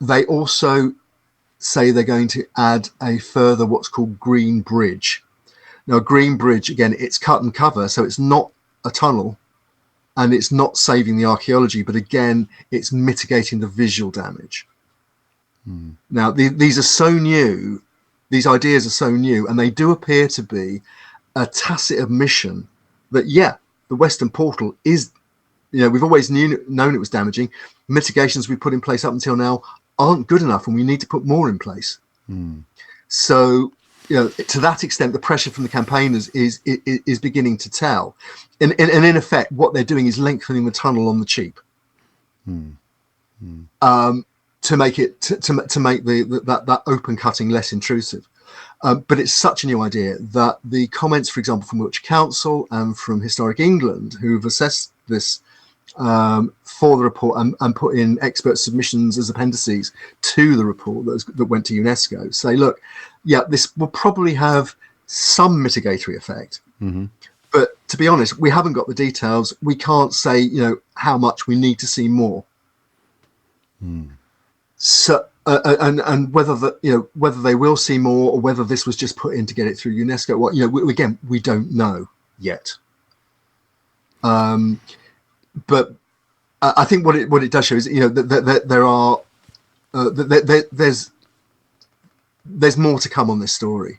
They also say they're going to add a further what's called green bridge. Now, a green bridge, again, it's cut and cover, so it's not a tunnel, and it's not saving the archaeology, but again, it's mitigating the visual damage. Now, these are so new, these ideas are so new, and they do appear to be a tacit admission that, the Western Portal is, we've always known it was damaging. Mitigations we put in place up until now aren't good enough, and we need to put more in place. So, to that extent, the pressure from the campaigners is beginning to tell. And in effect, what they're doing is lengthening the tunnel on the cheap, to make it to make that open cutting less intrusive. But it's such a new idea that the comments, for example, from Wiltshire Council and from Historic England, who've assessed this for the report and put in expert submissions as appendices to the report that went to UNESCO, say, look, yeah, this will probably have some mitigatory effect. Mm-hmm. But to be honest, we haven't got the details. We can't say, how much we need to see more. So, and whether whether they will see more or whether this was just put in to get it through UNESCO, again, we don't know yet. But I think what it does show is that there are there's more to come on this story.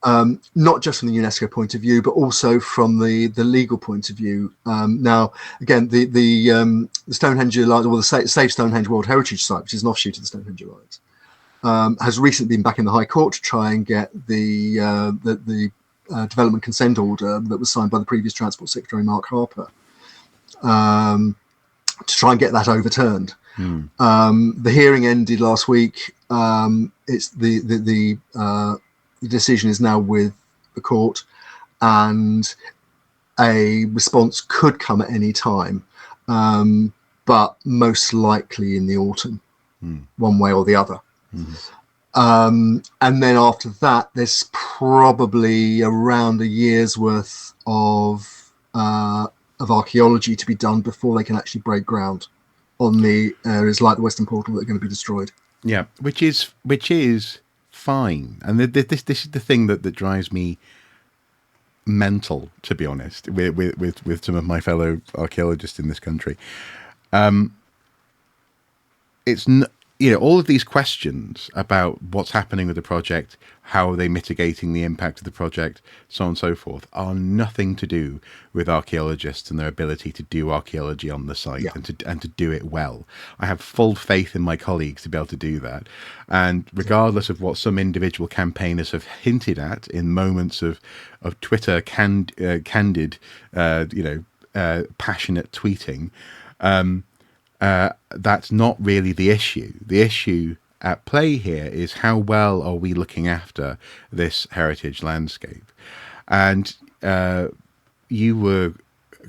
Not just from the UNESCO point of view, but also from the legal point of view. Now, again, the Stonehenge Alliance, or the Save Stonehenge World Heritage Site, which is an offshoot of the Stonehenge Alliance, has recently been back in the High Court to try and get the development consent order that was signed by the previous Transport Secretary, Marc, to try and get that overturned. The hearing ended last week. It's the decision is now with the court, and a response could come at any time, but most likely in the autumn, one way or the other. And then after that, there's probably around a year's worth of archaeology to be done before they can actually break ground on the areas like the Western Portal that are going to be destroyed. Yeah, which is fine, and this is the thing that drives me mental, to be honest, with some of my fellow archaeologists in this country. It's all of these questions about what's happening with the project, how are they mitigating the impact of the project, so on and so forth, are nothing to do with archaeologists and their ability to do archaeology on the site, and to do it well. I have full faith in my colleagues to be able to do that, and regardless of what some individual campaigners have hinted at in moments of Twitter candid passionate tweeting, that's not really the issue. The issue at play here is how well are we looking after this heritage landscape. And you were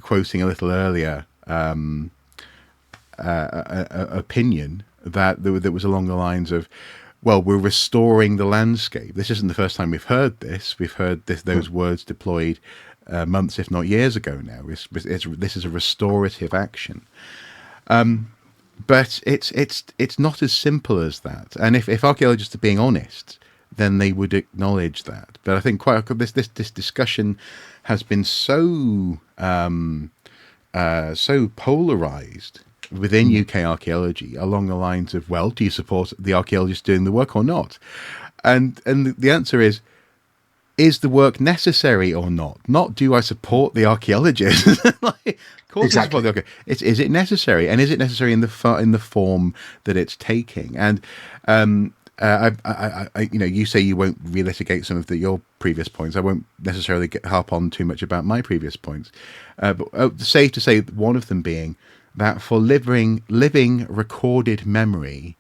quoting a little earlier opinion that was along the lines of, well, we're restoring the landscape. This isn't the first time we've heard this. We've heard those words deployed months, if not years ago now. This is a restorative action. But it's not as simple as that. And if archaeologists are being honest, then they would acknowledge that. But I think this discussion has been so polarized within UK archaeology along the lines of, well, do you support the archaeologists doing the work or not? And the answer is the work necessary or not? Not do I support the archaeologist? Of course, exactly. I support the archaeologist. Is it necessary, and is it necessary in the form that it's taking? And you say you won't relitigate some of your previous points. I won't necessarily harp on too much about my previous points, but safe to say one of them being that for living recorded memory,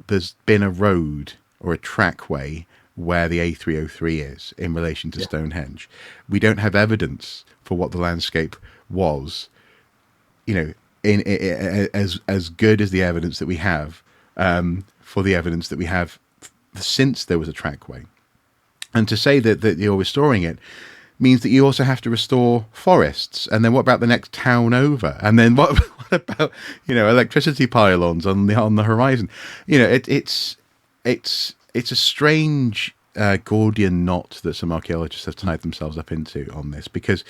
there's been a road or a trackway where the A303 is in relation to Stonehenge. We don't have evidence for what the landscape was, in as good as the evidence that we have for the evidence that we have since there was a trackway. And to say that you're restoring it means that you also have to restore forests. And then what about the next town over? And then what about electricity pylons on the horizon? It's a strange Gordian knot that some archaeologists have tied themselves up into on this, because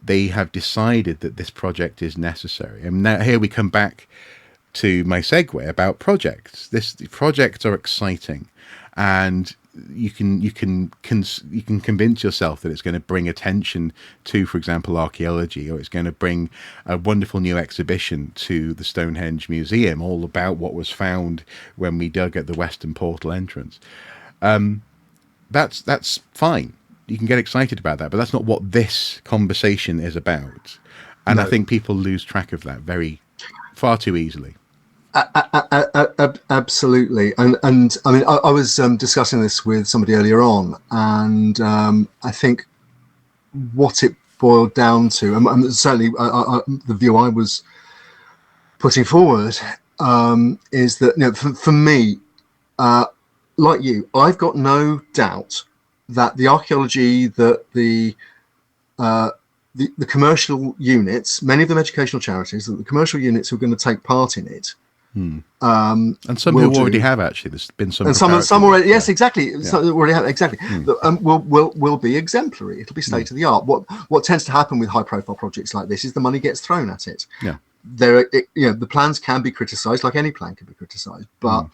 they have decided that this project is necessary. And now here we come back to my segue about projects. Projects are exciting, and you can convince yourself that it's going to bring attention to, for example, archaeology, or it's going to bring a wonderful new exhibition to the Stonehenge Museum, all about what was found when we dug at the Western Portal entrance. That's fine. You can get excited about that, but that's not what this conversation is about. And no. I think people lose track of that far too easily. Absolutely, and I mean, I was discussing this with somebody earlier on, and I think what it boiled down to, and certainly the view I was putting forward, is that, you know, for me, like you, I've got no doubt that the archaeology that the commercial units, many of them educational charities, that the commercial units who are going to take part in it, and some who already have, actually. There's been some, and some already, yes, exactly. Yeah. Some already have, exactly. Will be exemplary. It'll be state of the art. What tends to happen with high profile projects like this is the money gets thrown at it. Yeah. The plans can be criticised, like any plan can be criticised, but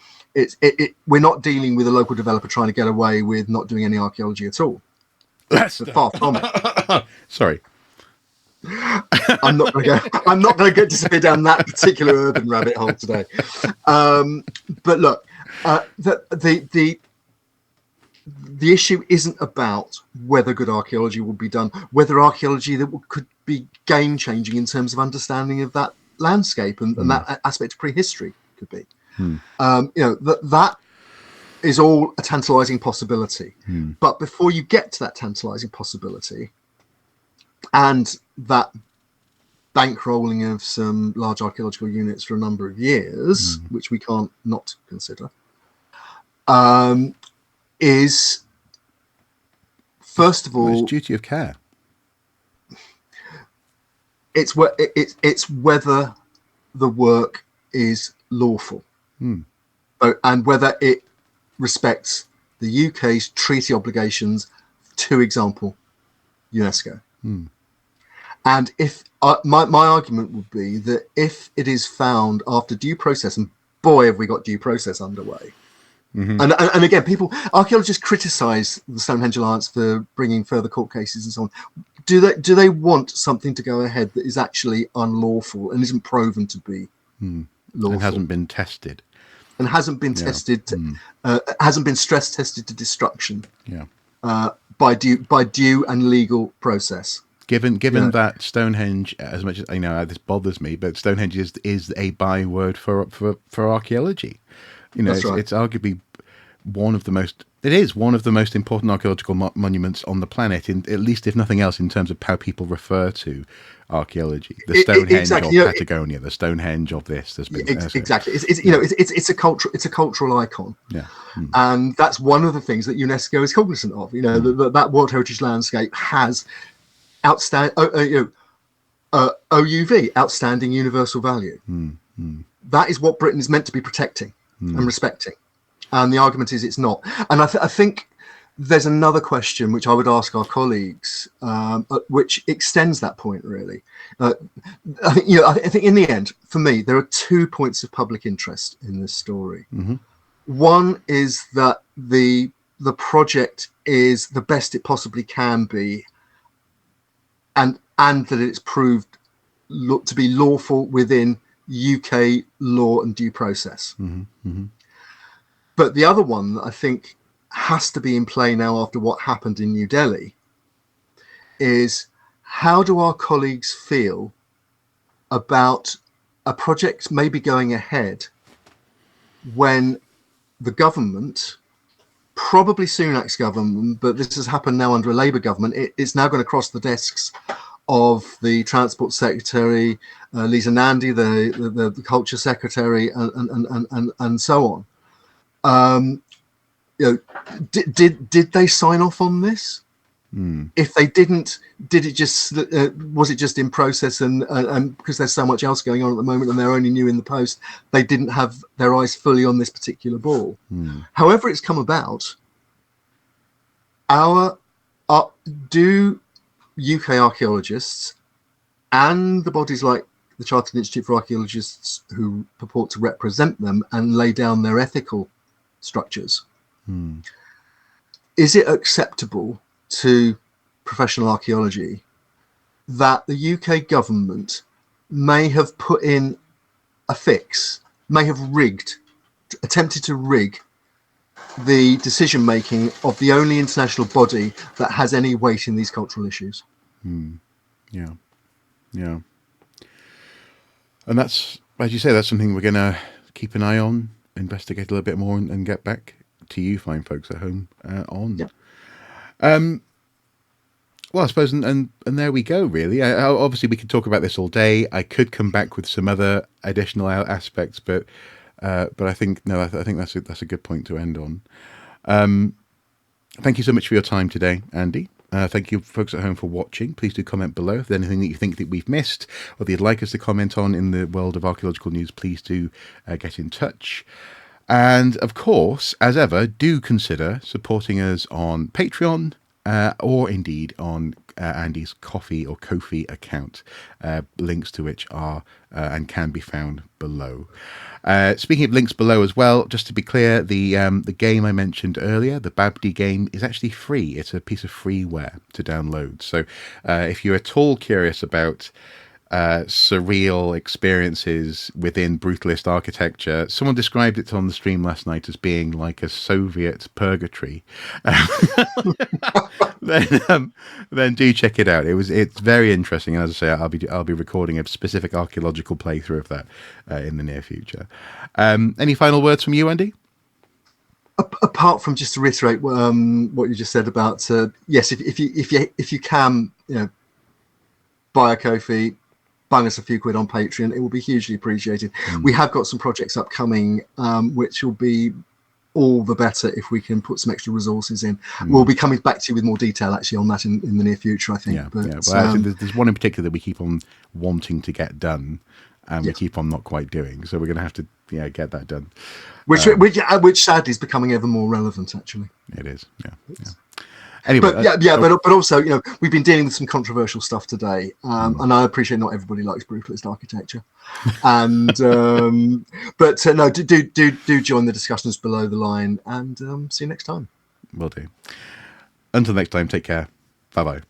we're not dealing with a local developer trying to get away with not doing any archaeology at all. That's far from it. Sorry. I'm not going to get to stay down that particular urban rabbit hole today. But look, the issue isn't about whether good archaeology will be done, whether archaeology that could be game changing in terms of understanding of that landscape and that aspect of prehistory could be. That is all a tantalizing possibility. But before you get to that tantalizing possibility, and that bankrolling of some large archaeological units for a number of years, which we can't not consider, is, first of all, it's duty of care. It's whether the work is lawful, and whether it respects the UK's treaty obligations, to example, UNESCO. And if my argument would be that if it is found after due process, and boy, have we got due process underway. And again, archaeologists criticise the Stonehenge Alliance for bringing further court cases and so on. Do they want something to go ahead that is actually unlawful and isn't proven to be lawful and hasn't been tested? And hasn't been tested, hasn't been stress tested to destruction. By due and legal process. Given that Stonehenge, as much as I know this bothers me, but Stonehenge is a byword for archaeology. It's arguably one of the most important archaeological monuments on the planet, at least if nothing else, in terms of how people refer to archaeology. The Stonehenge of Patagonia, the Stonehenge of this. There's been exactly. It's a cultural icon. Yeah, and that's one of the things that UNESCO is cognizant of. That World Heritage Landscape has OUV, outstanding universal value. That is what Britain is meant to be protecting and respecting. And the argument is it's not. And I think there's another question which I would ask our colleagues, which extends that point really. I think in the end, for me, there are 2 points of public interest in this story. One is that the project is the best it possibly can be, and that it's proved to be lawful within UK law and due process. But the other one that I think has to be in play now after what happened in New Delhi is, how do our colleagues feel about a project maybe going ahead when the government, probably Sunak's government, but this has happened now under a Labour government, it's now going to cross the desks of the Transport Secretary, Lisa Nandy, the Culture Secretary, and so on. Did they sign off on this? If they didn't, was it just in process and because there's so much else going on at the moment and they're only new in the post, they didn't have their eyes fully on this particular ball? However it's come about, do UK archaeologists and the bodies like the Chartered Institute for Archaeologists who purport to represent them and lay down their ethical structures, is it acceptable to professional archaeology that the UK government may have put in a fix, may have attempted to rig the decision making of the only international body that has any weight in these cultural issues? Yeah. And that's, as you say, that's something we're going to keep an eye on, investigate a little bit more, and get back to you fine folks at home on. Yep. Well, I suppose, and there we go. Really, obviously, we could talk about this all day. I could come back with some other additional aspects, but I think I think that's a good point to end on. Thank you so much for your time today, Andy. Thank you, folks at home, for watching. Please do comment below if there's anything that you think that we've missed or that you'd like us to comment on in the world of archaeological news. Please do get in touch. And of course, as ever, do consider supporting us on Patreon. Or indeed on Andy's Coffee or Ko-fi account, links to which are and can be found below. Speaking of links below as well, just to be clear, the game I mentioned earlier, the Babbdi game, is actually free. It's a piece of freeware to download. So if you're at all curious about surreal experiences within brutalist architecture, someone described it on the stream last night as being like a Soviet purgatory. Then do check it out. It's very interesting, and as I say, I'll be recording a specific archaeological playthrough of that in the near future. Any final words from you, Andy? Apart from just to reiterate what you just said about yes, if you can, buy a Ko-fi, bang us a few quid on Patreon, it will be hugely appreciated. We have got some projects upcoming which will be all the better if we can put some extra resources in. We'll be coming back to you with more detail actually on that in the near future, I think. Well, actually, there's one in particular that we keep on wanting to get done and we keep on not quite doing, so we're going to have to get that done, which sadly is becoming ever more relevant. Actually, it is. Anyway, but also, we've been dealing with some controversial stuff today, and I appreciate not everybody likes brutalist architecture, and but no, do join the discussions below the line, and see you next time. Will do. Until next time, take care. Bye bye.